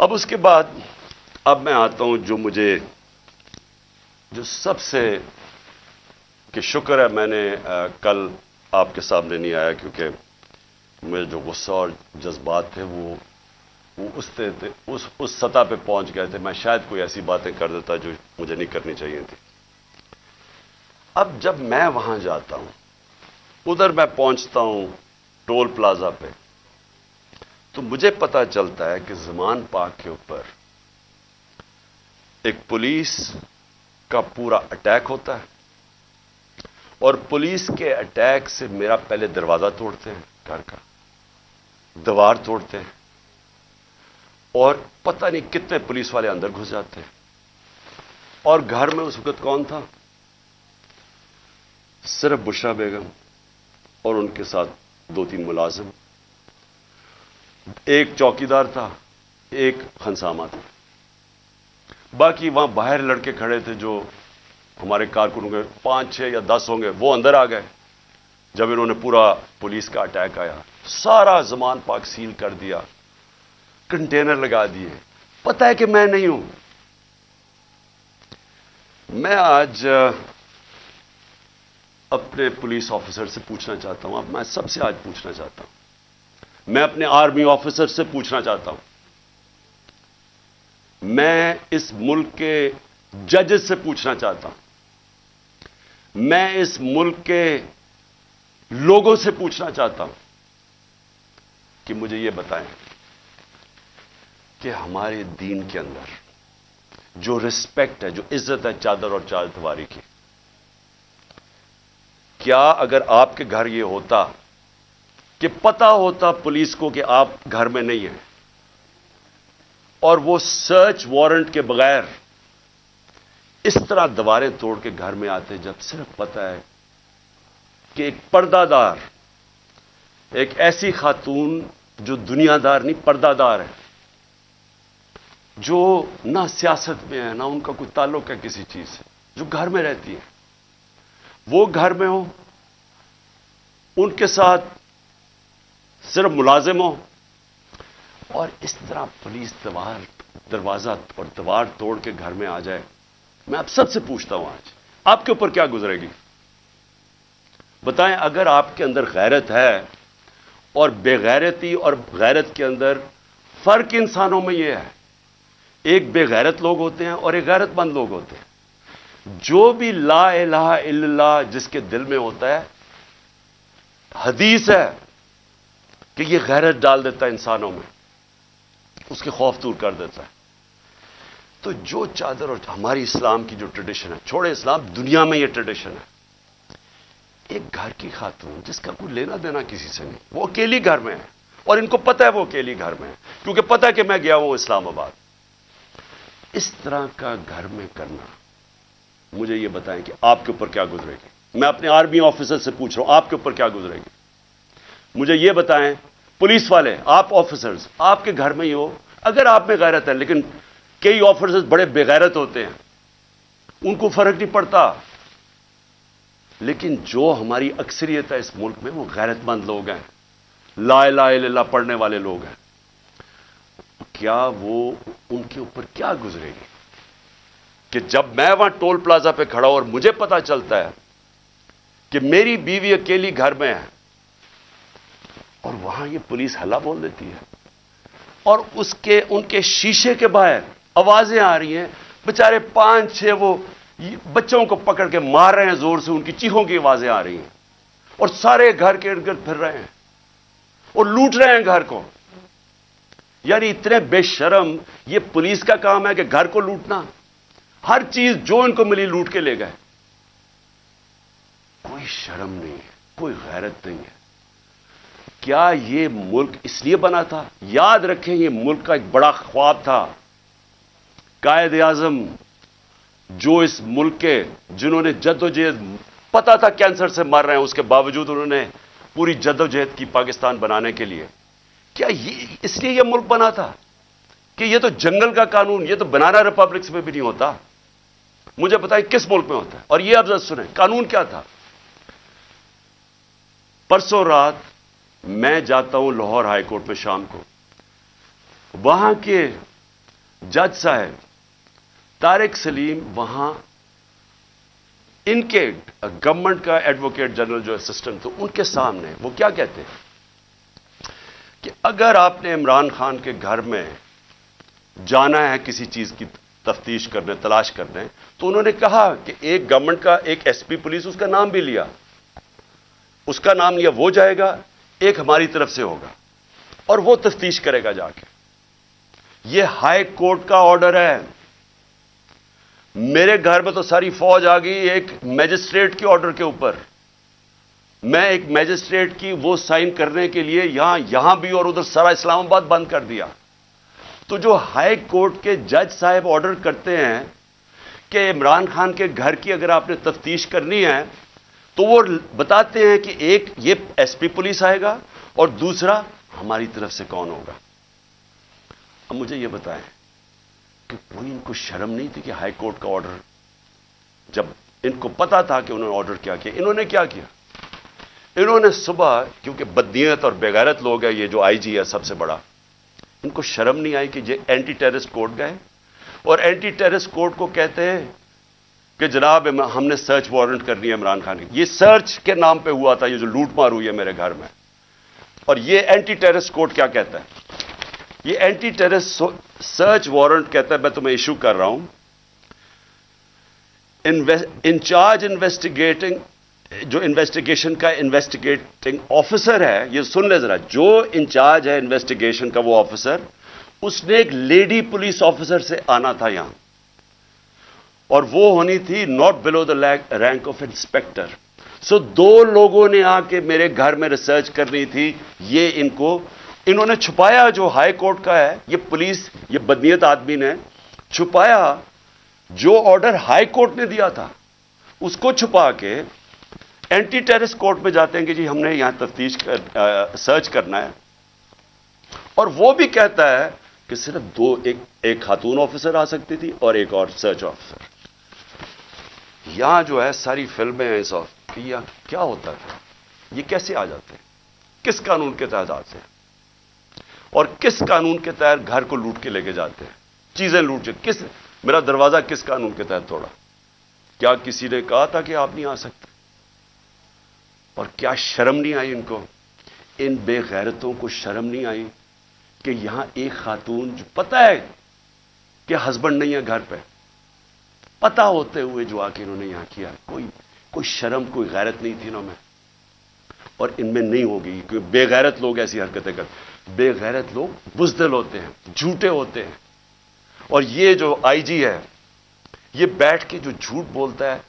अब उसके बाद अब मैं आता हूं जो सबसे कि शुक्र है मैंने कल आपके सामने नहीं आया, क्योंकि मेरे जो गुस्सा और जज्बात थे वो उस सतह पे पहुंच गए थे। मैं शायद कोई ऐसी बातें कर देता जो मुझे नहीं करनी चाहिए थी। अब जब मैं वहां जाता हूं, उधर मैं पहुंचता हूं टोल प्लाजा पे, तो मुझे पता चलता है कि ज़मान पार्क के ऊपर एक पुलिस का पूरा अटैक होता है, और पुलिस के अटैक से मेरा पहले दरवाजा तोड़ते हैं, घर का दीवार तोड़ते हैं, और पता नहीं कितने पुलिस वाले अंदर घुस जाते हैं। और घर में उस वक्त कौन था? सिर्फ बुशरा बेगम और उनके साथ 2-3 मुलाजिम, एक चौकीदार था, एक खनसामा था। बाकी वहां बाहर लड़के खड़े थे जो हमारे कारकुन होंगे, 5-6 या 10 होंगे, वो अंदर आ गए जब इन्होंने पूरा पुलिस का अटैक आया। सारा ज़मान पार्क सील कर दिया, कंटेनर लगा दिए। पता है कि मैं नहीं हूं। मैं आज अपने पुलिस ऑफिसर से पूछना चाहता हूं, अब मैं सबसे आज पूछना चाहता हूं, मैं अपने आर्मी ऑफिसर से पूछना चाहता हूं, मैं इस मुल्क के जजेस से पूछना चाहता हूं, मैं इस मुल्क के लोगों से पूछना चाहता हूं कि मुझे यह बताएं कि हमारे दीन के अंदर जो रिस्पेक्ट है, जो इज्जत है चादर और चारदीवारी की, क्या अगर आपके घर यह होता कि पता होता पुलिस को कि आप घर में नहीं हैं, और वो सर्च वारंट के बगैर इस तरह दीवारें तोड़ के घर में आते, जब सिर्फ पता है कि एक पर्दादार, एक ऐसी खातून जो दुनियादार नहीं पर्दादार है, जो ना सियासत में है ना उनका कोई ताल्लुक है किसी चीज से, जो घर में रहती है, वो घर में हो, उनके साथ सिर्फ मुलाजिम हो, और इस तरह पुलिस दरवाजा और दीवार तोड़ के घर में आ जाए। मैं आप सबसे पूछता हूं, आज आपके ऊपर क्या गुजरेगी? बताएं, अगर आपके अंदर गैरत है, और बेगैरती और गैरत के अंदर फर्क इंसानों में यह है, एक बेगैरत लोग होते हैं और एक गैरतमंद लोग होते हैं। जो भी ला इलाहा इल्लल्लाह जिसके दिल में होता है, हदीस है कि यह गैरत डाल देता है इंसानों में, उसके खौफ दूर कर देता है। तो जो चादर, और हमारी इस्लाम की जो ट्रेडिशन है, छोड़े इस्लाम, दुनिया में यह ट्रेडिशन है, एक घर की खातून जिसका कोई लेना देना किसी से नहीं, वो अकेली घर में है, और इनको पता है वो अकेली घर में है, क्योंकि पता है कि मैं गया हूं इस्लामाबाद। इस तरह का घर में करना, मुझे यह बताएं कि आपके ऊपर क्या गुजरेगी? मैं अपने आर्मी ऑफिसर से पूछ रहा हूं, आपके ऊपर क्या गुजरेगी? मुझे यह बताएं, पुलिस वाले, आप ऑफिसर्स, आपके घर में ही हो, अगर आप में गैरत है, लेकिन कई ऑफिसर्स बड़े बेगैरत होते हैं, उनको फर्क नहीं पड़ता, लेकिन जो हमारी अक्सरियत है इस मुल्क में, वो गैरतमंद लोग हैं, ला इलाहा इल्लल्लाह पढ़ने वाले लोग हैं। क्या वो, उनके ऊपर क्या गुजरेगी कि जब मैं वहां टोल प्लाजा पे खड़ा हूं और मुझे पता चलता है कि मेरी बीवी अकेली घर में है, और वहां ये पुलिस हल्ला बोल देती है, और उनके शीशे के बाहर आवाजें आ रही हैं, बेचारे 5-6 वो बच्चों को पकड़ के मार रहे हैं जोर से, उनकी चीखों की आवाजें आ रही हैं, और सारे घर के इर्द गिर्द फिर रहे हैं और लूट रहे हैं घर को। यानी इतने बेशर्म, ये पुलिस का काम है कि घर को लूटना, हर चीज जो इनको मिली लूट के ले गए। कोई शर्म नहीं है, कोई गैरत नहीं है। क्या ये मुल्क इसलिए बना था? याद रखें, ये मुल्क का एक बड़ा ख्वाब था। कायद आजम जो इस मुल्क के, जिन्होंने जद्दोजहद, पता था कैंसर से मर रहे हैं, उसके बावजूद उन्होंने पूरी जद्दोजहद की पाकिस्तान बनाने के लिए। क्या ये इसलिए यह मुल्क बना था कि यह तो जंगल का कानून, यह तो बनाना रिपब्लिक्स में भी नहीं होता? मुझे बताइए किस मुल्क में होता है? और यह आप जरा सुने, कानून क्या था? परसों रात मैं जाता हूं लाहौर हाई कोर्ट में शाम को, वहां के जज साहब तारिक सलीम वहां इनके गवर्नमेंट का एडवोकेट जनरल जो असिस्टेंट थे उनके सामने वो क्या कहते हैं कि अगर आपने इमरान खान के घर में जाना है किसी चीज की तफ्तीश करने, तलाश करने, तो उन्होंने कहा कि एक गवर्नमेंट का एक एसपी पुलिस, उसका नाम भी लिया, उसका नाम लिया, वो जाएगा, एक हमारी तरफ से होगा और वो तफ्तीश करेगा जाके। ये हाई कोर्ट का ऑर्डर है। मेरे घर में तो सारी फौज आ गई एक मैजिस्ट्रेट के ऑर्डर के ऊपर। मैं एक मैजिस्ट्रेट की वो साइन करने के लिए यहां भी और उधर सारा इस्लामाबाद बंद कर दिया। तो जो हाई कोर्ट के जज साहब ऑर्डर करते हैं कि इमरान खान के घर की अगर आपने तफ्तीश करनी है, तो वो बताते हैं कि एक ये एसपी पुलिस आएगा और दूसरा हमारी तरफ से कौन होगा। अब मुझे ये बताएं कि कोई इनको शर्म नहीं थी कि हाई कोर्ट का ऑर्डर, जब इनको पता था कि उन्होंने ऑर्डर क्या किया, इन्होंने क्या किया? इन्होंने सुबह, क्योंकि बदनीयत और बेगैरत लोग हैं ये जो आईजी है सबसे बड़ा, इनको शर्म नहीं आई कि ये एंटी टेररिस्ट कोर्ट गए और एंटी टेररिस्ट कोर्ट को कहते हैं कि जनाब हमने सर्च वारंट करनी है इमरान खान की। ये सर्च के नाम पे हुआ था, ये जो लूटमार हुई है मेरे घर में। और ये एंटी टेररिस्ट कोर्ट क्या कहता है? ये एंटी टेररिस्ट सर्च वारंट कहता है मैं तुम्हें इशू कर रहा हूं, इंचार्ज इन्वेस्टिगेटिंग, जो इन्वेस्टिगेशन का इन्वेस्टिगेटिंग ऑफिसर है, ये सुन ले जरा, जो इंचार्ज है इन्वेस्टिगेशन का वो ऑफिसर, उसने एक लेडी पुलिस ऑफिसर से आना था यहां, और वो होनी थी not below the rank of inspector. So दो लोगों ने आके मेरे घर में रिसर्च करनी थी। ये इन्होंने छुपाया, जो हाई कोर्ट का है, ये पुलिस, ये बदनीयत आदमी ने छुपाया जो ऑर्डर हाई कोर्ट ने दिया था, उसको छुपा के एंटी टेररिस्ट कोर्ट में जाते हैं कि जी हमने यहां तफ्तीश सर्च करना है। और वो भी कहता है कि सिर्फ एक खातून ऑफिसर आ सकती थी और एक और सर्च ऑफिसर। यहां जो है सारी फिल्में हैं इस कि यह क्या होता है, ये कैसे आ जाते हैं, किस कानून के तहत आते हैं और किस कानून के तहत घर को लूट के लेके जाते हैं, चीजें लूट के, मेरा दरवाजा किस कानून के तहत तोड़ा? क्या किसी ने कहा था कि आप नहीं आ सकते? और क्या शर्म नहीं आई इनको? इन बेगैरतों को शर्म नहीं आई कि यहां एक खातून, जो पता है कि हस्बैंड नहीं है घर पे, पता होते हुए जो आके इन्होंने यहां किया, कोई शर्म, कोई गैरत नहीं थी इनमें, और इनमें नहीं होगी क्योंकि बेगैरत लोग ऐसी हरकतें करते। बेगैरत लोग बुज़दिल होते हैं, झूठे होते हैं। और ये जो आईजी है, ये बैठ के जो झूठ बोलता है,